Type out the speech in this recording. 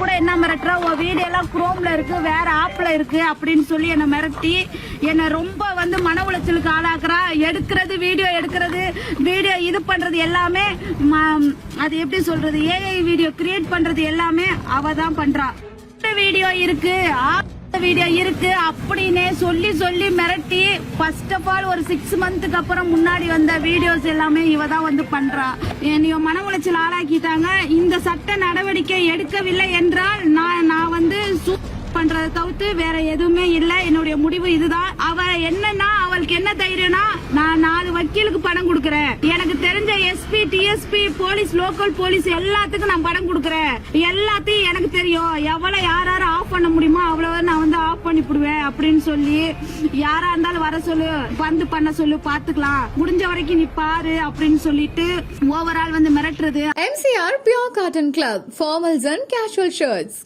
கூட என்ன மிரட்டுறா, உன் வீடியோ எல்லாம் குரோம்ல இருக்கு, வேற ஆப்ல இருக்கு அப்படின்னு சொல்லி என்ன மிரட்டி என்ன ரொம்ப வந்து மன உளைச்சலுக்கு ஆளாக்குறா. எடுக்கிறது வீடியோ இது பண்றது எல்லாமே அது எப்படி சொல்றது, ஏஐ வீடியோ கிரியேட் பண்றது எல்லாமே அவ தான் பண்றா. வீடியோ இருக்கு அப்படின்னு சொல்லி மிரட்டி ஃபர்ஸ்ட் ஆஃப் ஆல் ஒரு 6 மந்த்துக்கு அப்புறம் முன்னாடி வந்த வீடியோஸ் எல்லாமே இவ தான் வந்து பண்றா. என்னைய மன உளைச்சல் ஆளாக்கிட்டாங்க. இந்த சட்ட நடவடிக்கை எடுக்கவில்லை என்றால் நான் வந்து பண்றதை தவிர்த்து வேற எதுவுமே இல்ல. என்னுடைய முடிவு இதுதான். அவ என்னன்னா, அவளுக்கு என்ன தைரியம்னா, நான் 4 வக்கீலுக்கு பணம் கொடுக்கறேன், எனக்கு தெரிஞ்ச SP DSP police local police எல்லாத்துக்கும் நான் பணம் கொடுக்கறேன், எல்லாத்தையும் எனக்கு தெரியும், எவ்வளவு யார் ஆஃப் பண்ண முடியுமோ அவ்வளவு நான் வந்து ஆஃப் பண்ணி விடுவேன் அப்படின்னு சொல்லி யாரா இருந்தாலும் வர சொல்லு, வந்து பண்ண சொல்லு, பாத்துக்கலாம், முடிஞ்ச வரைக்கும் நீ பாரு அப்படின்னு சொல்லிட்டு ஓவரால் வந்து மிரட்டுறது. MCR Pure Cotton Club, formals and casual shirts.